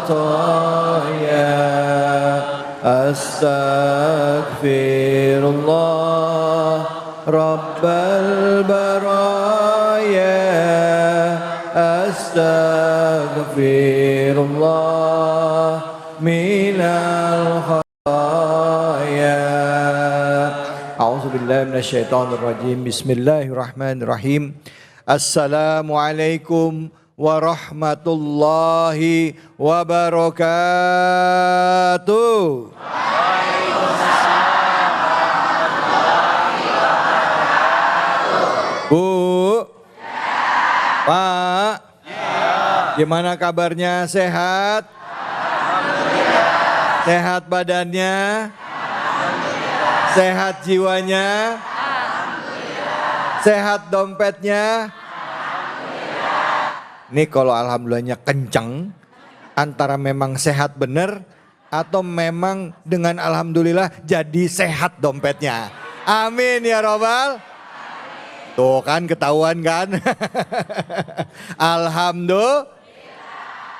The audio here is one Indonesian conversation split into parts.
الخطايا أستغفر الله رب البرايا أستغفر الله من الخطايا أعوذ بالله من الشيطان الرجيم بسم الله الرحمن الرحيم السلام عليكم warahmatullahi wabarakatuh. Bu, Pak, gimana kabarnya? Sehat? Sehat badannya? Sehat jiwanya? Sehat dompetnya? Ini kalau alhamdulillahnya kencang, antara memang sehat bener atau memang dengan alhamdulillah jadi sehat dompetnya. Amin ya robbal. Tuh kan ketahuan kan. Alhamdulillah.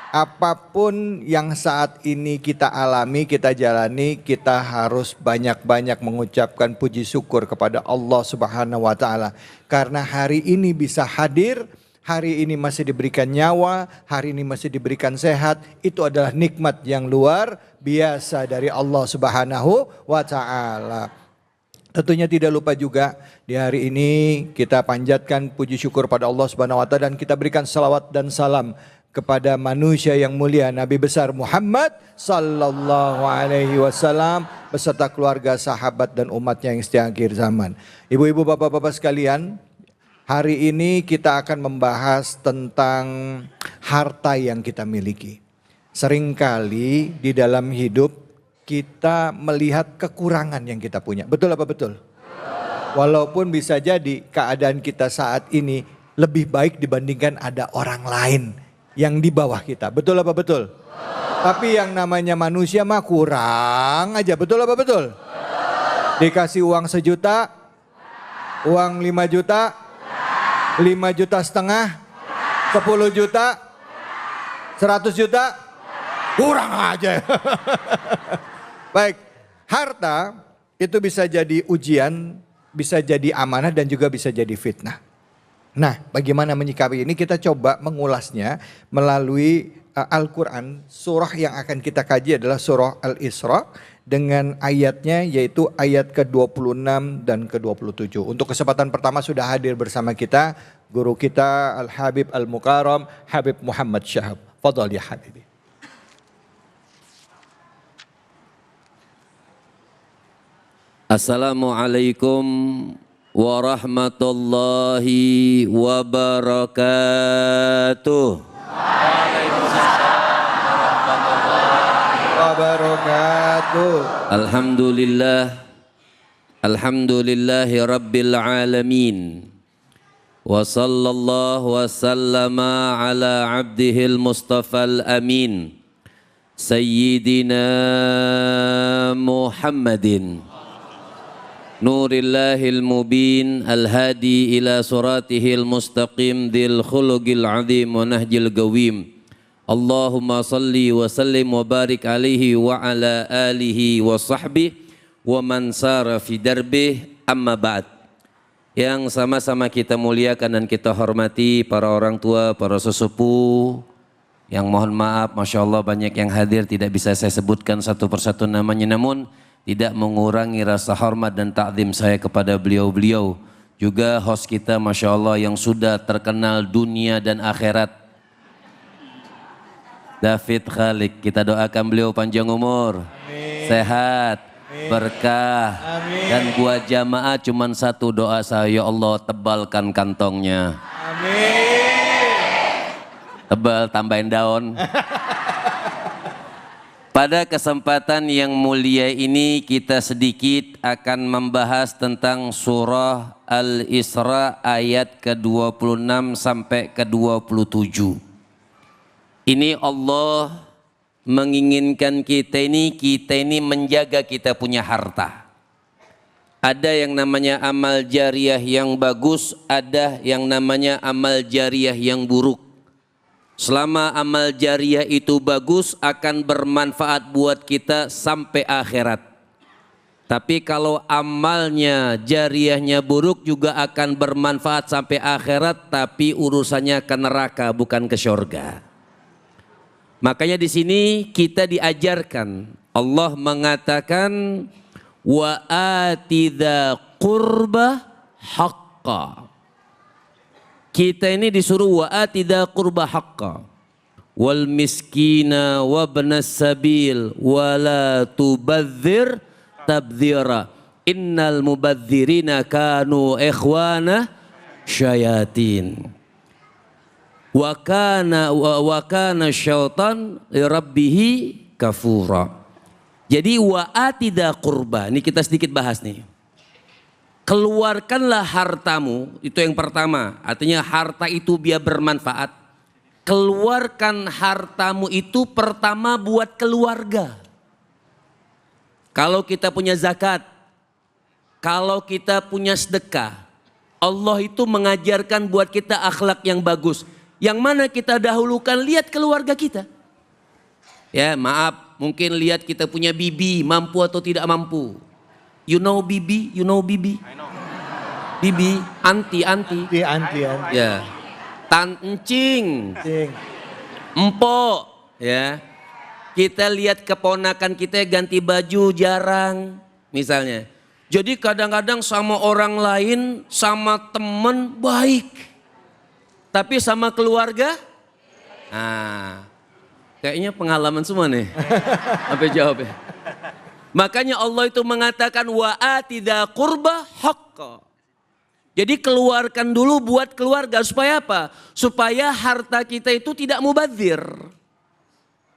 Apapun yang saat ini kita alami, kita jalani, kita harus banyak-banyak mengucapkan puji syukur kepada Allah Subhanahu wa taala. Karena hari ini bisa hadir, hari ini masih diberikan nyawa, hari ini masih diberikan sehat, itu adalah nikmat yang luar biasa dari Allah Subhanahu wa taala. Tentunya tidak lupa juga di hari ini kita panjatkan puji syukur pada Allah Subhanahu wa taala dan kita berikan salawat dan salam kepada manusia yang mulia Nabi besar Muhammad sallallahu alaihi wasallam beserta keluarga, sahabat dan umatnya yang setia akhir zaman. Ibu-ibu, bapak-bapak sekalian, hari ini kita akan membahas tentang harta yang kita miliki. Seringkali di dalam hidup kita melihat kekurangan yang kita punya. Betul apa betul? Walaupun bisa jadi keadaan kita saat ini lebih baik dibandingkan ada orang lain yang di bawah kita. Betul apa betul? Tapi yang namanya manusia mah kurang aja. Betul apa betul? Dikasih uang 1 juta, uang 5 juta, 5,5 juta, 10 juta, 100 juta, kurang aja. Baik, harta itu bisa jadi ujian, bisa jadi amanah dan juga bisa jadi fitnah. Nah, bagaimana menyikapi ini? Kita coba mengulasnya melalui Al-Quran. Surah yang akan kita kaji adalah surah Al-Isra dengan ayatnya yaitu ayat ke-26 dan ke-27. Untuk kesempatan pertama sudah hadir bersama kita guru kita Al-Habib Al-Mukarram Habib Muhammad Syahab. Fadhal ya Habibi. Assalamualaikum warahmatullahi wabarakatuh. Waalaikumsalam warahmatullahi wabarakatuh. Alhamdulillahi rabbil alamin. Wa sallallahu wa sallama ala abdihil mustafal amin. Sayyidina Muhammadin Nurillahil mubin al-hadi ila suratihil mustaqim dil khuluqil azim wa nahjil gawim. Allahumma salli wa sallim wa barik alaihi wa ala alihi wa sahbihi wa man sara fi darbih amma ba'd. Yang sama-sama kita muliakan dan kita hormati para orang tua, para sesepuh yang mohon maaf, Masya Allah banyak yang hadir tidak bisa saya sebutkan satu persatu namanya, namun tidak mengurangi rasa hormat dan takzim saya kepada beliau-beliau. Juga host kita Masya Allah yang sudah terkenal dunia dan akhirat, David Khalik. Kita doakan beliau panjang umur, amin, sehat, amin, berkah, amin. Dan buat jamaah cuman satu doa saya, ya Allah tebalkan kantongnya, amin. Tebal tambahin daun. Pada kesempatan yang mulia ini kita sedikit akan membahas tentang surah Al-Isra ayat ke-26 sampai ke-27. Ini Allah menginginkan kita ini menjaga kita punya harta. Ada yang namanya amal jariah yang bagus, ada yang namanya amal jariah yang buruk. Selama amal jariah itu bagus, akan bermanfaat buat kita sampai akhirat. Tapi kalau amalnya jariahnya buruk juga akan bermanfaat sampai akhirat, tapi urusannya ke neraka bukan ke syurga. Makanya di sini kita diajarkan, Allah mengatakan wa atidza qurba haqqa. Kita ini disuruh wa atidza qurba haqqa wal miskina wa ibnas sabil wa la tubadzir tabdzira innal mubadzirina kanu ikhwana syayatin wa kana syaitan li rabbih kafura. Jadi wa atidza qurba, ini kita sedikit bahas nih. Keluarkanlah hartamu, itu yang pertama. Artinya harta itu biar bermanfaat. Keluarkan hartamu itu pertama buat keluarga. Kalau kita punya zakat, kalau kita punya sedekah, Allah itu mengajarkan buat kita akhlak yang bagus. Yang mana kita dahulukan, lihat keluarga kita. Ya maaf, mungkin lihat kita punya bibi, mampu atau tidak mampu. You know bibi, you know bibi. Bibi, anti. Ya. Tan encing. Empok, ya. Kita lihat keponakan kita ganti baju jarang, misalnya. Jadi kadang-kadang sama orang lain, sama temen baik. Tapi sama keluarga, kayaknya pengalaman semua nih. Apa jawabnya? Makanya Allah itu mengatakan wa atidza qurba haqqa. Jadi keluarkan dulu buat keluarga supaya apa? Supaya harta kita itu tidak mubadzir.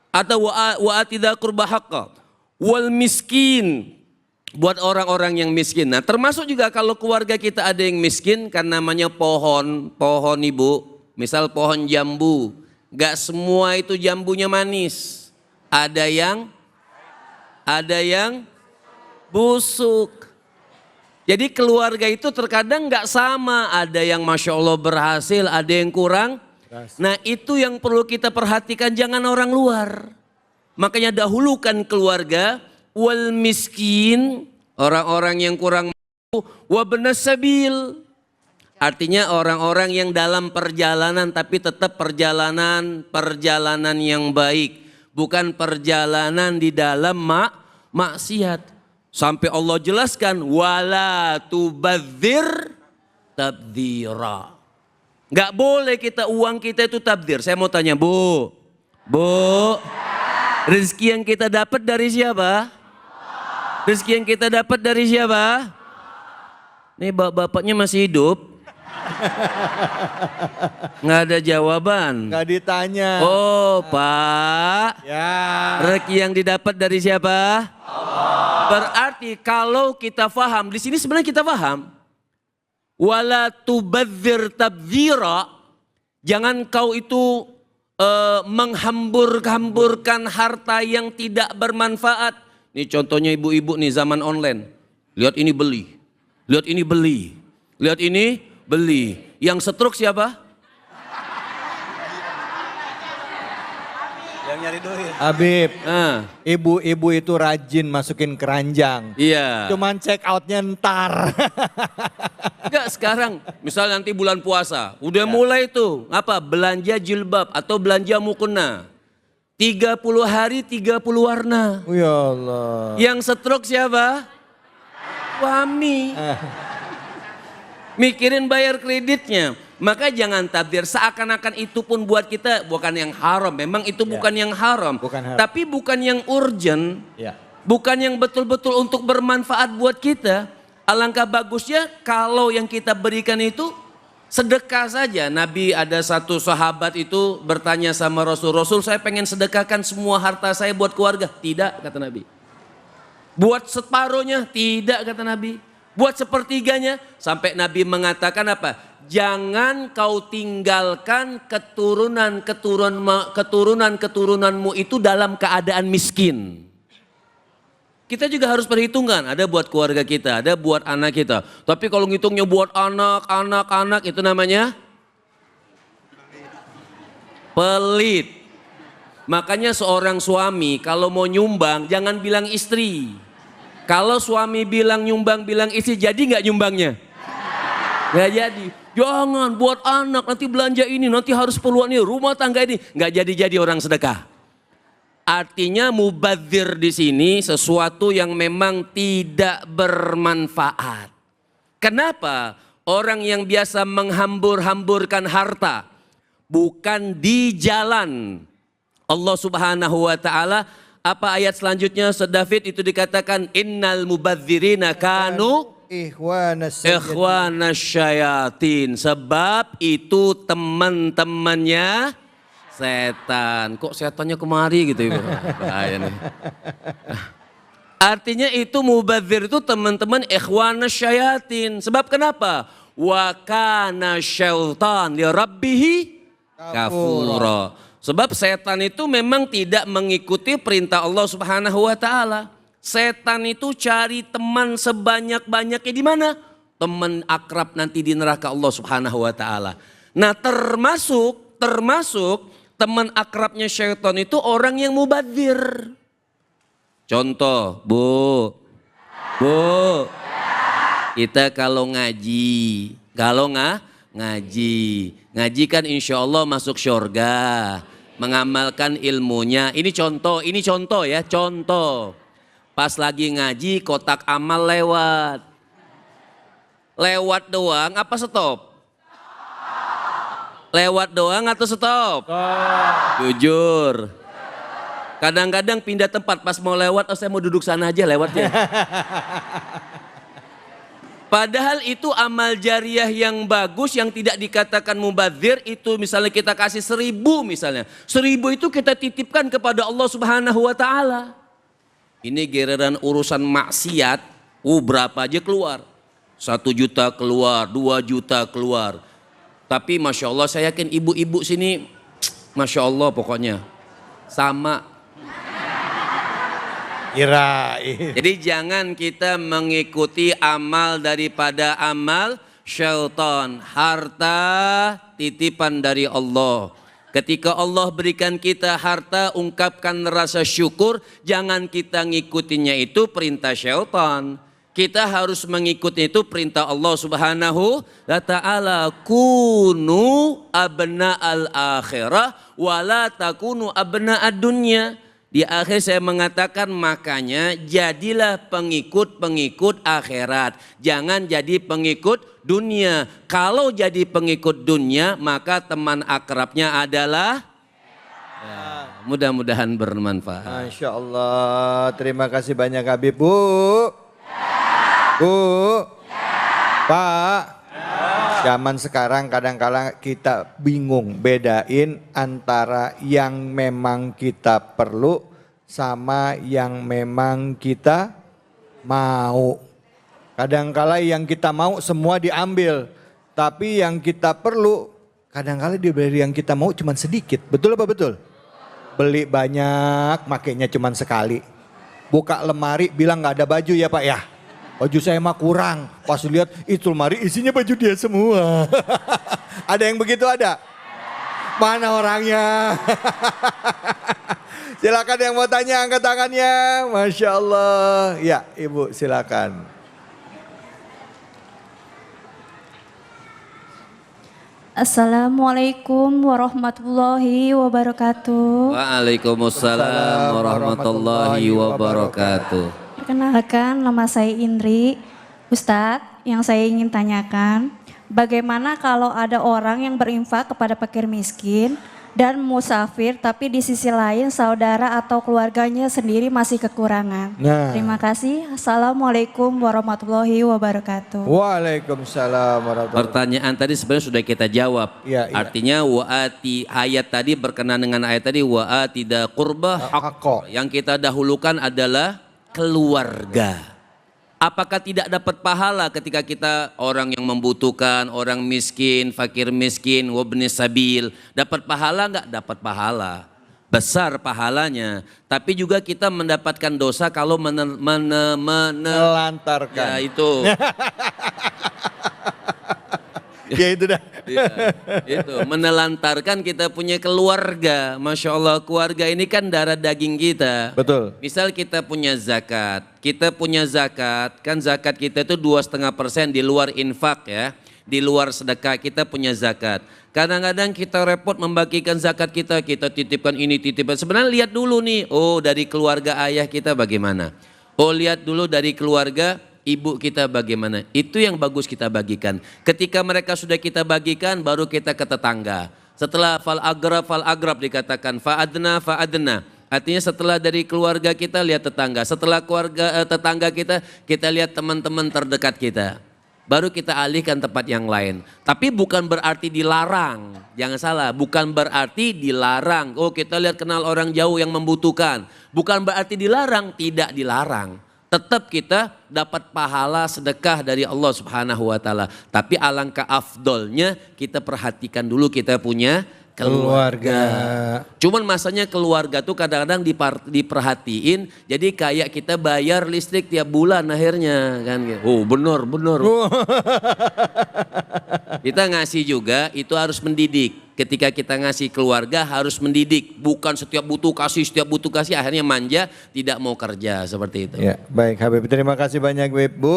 Atau wa atidza qurba haqqa wal miskin, buat orang-orang yang miskin. Nah, termasuk juga kalau keluarga kita ada yang miskin, kan namanya pohon Ibu, misal pohon jambu. Gak semua itu jambunya manis. Ada yang busuk. Jadi keluarga itu terkadang gak sama. Ada yang Masya Allah berhasil, ada yang kurang. Nah itu yang perlu kita perhatikan, jangan orang luar. Makanya dahulukan keluarga, wal miskin, orang-orang yang kurang mampu, wa ibnas sabil. Artinya orang-orang yang dalam perjalanan tapi tetap perjalanan yang baik. Bukan perjalanan di dalam maksiat. Sampai Allah jelaskan wala tubadzir tabdzira. Enggak boleh uang kita itu tabdzir. Saya mau tanya, Bu, rezeki yang kita dapat dari siapa? Rezeki yang kita dapat dari siapa? Nih bapaknya masih hidup. Nggak ada jawaban. Nggak ditanya. Oh Pak, ya. Rezeki yang didapat dari siapa? Allah. Berarti kalau kita faham, di sini sebenarnya kita faham. Wala tubadzir tabdzira, jangan kau itu menghambur-hamburkan harta yang tidak bermanfaat. Ini contohnya ibu-ibu nih zaman online. Lihat ini beli, lihat ini beli, lihat ini beli. Yang setruk siapa? Yang nyari duit. Habib, ibu-ibu itu rajin masukin keranjang. Iya. Cuman check outnya ntar. Enggak, sekarang misal nanti bulan puasa, udah mulai tuh apa? Belanja jilbab atau belanja mukena. 30 hari 30 warna. Oh ya Allah. Yang setruk siapa? Suami. Mikirin bayar kreditnya. Maka jangan tabdir seakan-akan itu pun buat kita bukan yang haram. Memang itu bukan yang haram. Tapi bukan yang urgent. Bukan yang betul-betul untuk bermanfaat buat kita. Alangkah bagusnya kalau yang kita berikan itu sedekah saja. Nabi ada satu sahabat itu bertanya sama Rasul. Rasul, saya pengen sedekahkan semua harta saya buat keluarga. Tidak, kata Nabi. Buat separuhnya? Tidak, kata Nabi. Buat sepertiganya? Sampai Nabi mengatakan apa? Jangan kau tinggalkan keturunanmu itu dalam keadaan miskin. Kita juga harus perhitungkan, ada buat keluarga kita, ada buat anak kita. Tapi kalau ngitungnya buat anak itu namanya pelit. Makanya seorang suami kalau mau nyumbang jangan bilang istri. Kalau suami bilang nyumbang, bilang istri, jadi nggak nyumbangnya? Nggak jadi. Jangan buat anak, nanti belanja ini, nanti harus perluan ini, rumah tangga ini. Nggak jadi-jadi orang sedekah. Artinya mubadzir di sini sesuatu yang memang tidak bermanfaat. Kenapa? Orang yang biasa menghambur-hamburkan harta bukan di jalan Allah Subhanahu wa taala. Apa ayat selanjutnya David itu dikatakan innal mubadzirina kanu ikhwanas syayatin. Sebab itu teman-temannya setan. Kok setannya kemari gitu ya? Bahaya nih. Artinya itu mubadzir itu teman-teman ikhwanas syayatin. Sebab kenapa? Wa kana syaitan li rabbihi kafura. Sebab setan itu memang tidak mengikuti perintah Allah Subhanahu wa taala. Setan itu cari teman sebanyak-banyaknya di mana? Teman akrab nanti di neraka Allah Subhanahu wa taala. Nah, termasuk teman akrabnya syaitan itu orang yang mubadzir. Contoh, Bu. Kita kalau ngaji kan insya Allah masuk syurga, mengamalkan ilmunya. Ini contoh ya, contoh. Pas lagi ngaji kotak amal lewat doang apa stop? Lewat doang atau stop? Jujur. Kadang-kadang pindah tempat pas mau lewat, oh saya mau duduk sana aja lewatnya. Padahal itu amal jariah yang bagus yang tidak dikatakan mubadzir. Itu misalnya kita kasih 1.000 misalnya. 1.000 itu kita titipkan kepada Allah Subhanahu wa ta'ala. Ini giliran urusan maksiat, berapa aja keluar. 1 juta keluar, 2 juta keluar. Tapi Masya Allah saya yakin ibu-ibu sini, Masya Allah pokoknya sama. Kirain. Jadi jangan kita mengikuti amal daripada amal syaitan. Harta titipan dari Allah. Ketika Allah berikan kita harta, ungkapkan rasa syukur. Jangan kita ngikutinya itu perintah syaitan. Kita harus mengikuti itu perintah Allah Subhanahu wa ta'ala. Kunu abna al-akhirah wala takunu abna ad-dunya. Di akhir saya mengatakan makanya jadilah pengikut-pengikut akhirat. Jangan jadi pengikut dunia. Kalau jadi pengikut dunia maka teman akrabnya adalah mudah-mudahan bermanfaat. Masya Allah. Terima kasih banyak Habib. Bu. Pak. Zaman sekarang kadang-kadang kita bingung bedain antara yang memang kita perlu sama yang memang kita mau. Kadang-kala yang kita mau semua diambil, tapi yang kita perlu kadang-kala dari yang kita mau cuma sedikit. Betul apa betul? Beli banyak, makainya cuma sekali. Buka lemari bilang nggak ada baju ya Pak ya. Baju saya mah kurang. Pas lihat itu lemari isinya baju dia semua. Ada yang begitu ada? Mana orangnya? Silakan yang mau tanya angkat tangannya. Masya Allah. Ya Ibu silakan. Assalamualaikum warahmatullahi wabarakatuh. Waalaikumsalam warahmatullahi wabarakatuh. Perkenalkan, nama saya Indri. Ustadz, yang saya ingin tanyakan, bagaimana kalau ada orang yang berinfak kepada fakir miskin dan musafir, tapi di sisi lain saudara atau keluarganya sendiri masih kekurangan? Nah. Terima kasih. Assalamualaikum warahmatullahi wabarakatuh. Waalaikumsalam warahmatullahi wabarakatuh. Pertanyaan tadi sebenarnya sudah kita jawab. Iya. Artinya waati ayat tadi berkenaan dengan ayat tadi waati da qurba haqqa. Yang kita dahulukan adalah keluarga. Apakah tidak dapat pahala ketika kita orang yang membutuhkan, orang miskin, fakir miskin, wabni sabil, dapat pahala enggak? Dapat pahala. Besar pahalanya. Tapi juga kita mendapatkan dosa kalau melantarkan. Ya itu. Ya itu dah. Iya, itu menelantarkan kita punya keluarga. Masya Allah, keluarga ini kan darah daging kita. Betul. Misal kita punya zakat, kan zakat kita itu 2,5% di luar infak ya, di luar sedekah kita punya zakat. Kadang-kadang kita repot membagikan zakat kita titipkan ini, titipkan. Sebenarnya lihat dulu nih, oh dari keluarga ayah kita bagaimana. Oh lihat dulu dari keluarga ibu kita bagaimana. Itu yang bagus kita bagikan. Ketika mereka sudah kita bagikan, baru kita ke tetangga. Setelah fal agrab dikatakan fa'adna. Artinya setelah dari keluarga kita lihat tetangga. Setelah keluarga tetangga kita lihat teman-teman terdekat kita. Baru kita alihkan tempat yang lain. Tapi bukan berarti dilarang. Jangan salah, bukan berarti dilarang. Oh kita lihat kenal orang jauh yang membutuhkan. Bukan berarti dilarang, tidak dilarang. Tetap kita dapat pahala sedekah dari Allah Subhanahu wa taala. Tapi alangkah afdolnya kita perhatikan dulu kita punya keluarga. Cuman masanya keluarga tuh kadang-kadang diperhatiin, jadi kayak kita bayar listrik tiap bulan akhirnya kan. Oh benar. Kita ngasih juga itu harus mendidik. Ketika kita ngasih keluarga harus mendidik, bukan setiap butuh kasih akhirnya manja tidak mau kerja seperti itu. Ya, baik Habib, terima kasih banyak Habib. Bu.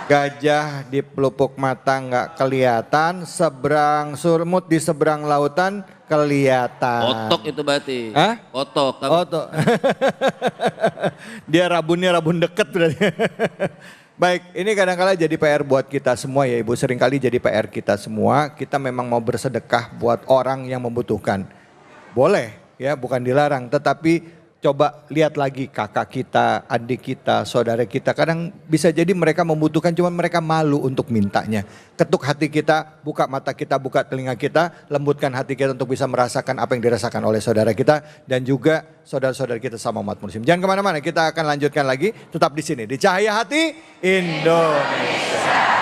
Gajah di pelupuk mata nggak kelihatan, seberang surmut di seberang lautan kelihatan. Otok itu berarti. Hah? Otok. Otok. Dia rabunnya rabun deket berarti. Baik, ini kadang-kala jadi PR buat kita semua ya Ibu. Seringkali jadi PR kita semua. Kita memang mau bersedekah buat orang yang membutuhkan. Boleh ya, bukan dilarang. Tetapi coba lihat lagi kakak kita, adik kita, saudara kita. Kadang bisa jadi mereka membutuhkan, cuma mereka malu untuk mintanya. Ketuk hati kita, buka mata kita, buka telinga kita, lembutkan hati kita untuk bisa merasakan apa yang dirasakan oleh saudara kita dan juga saudara-saudara kita sama umat muslim. Jangan kemana-mana, kita akan lanjutkan lagi. Tetap di sini, di Cahaya Hati Indonesia.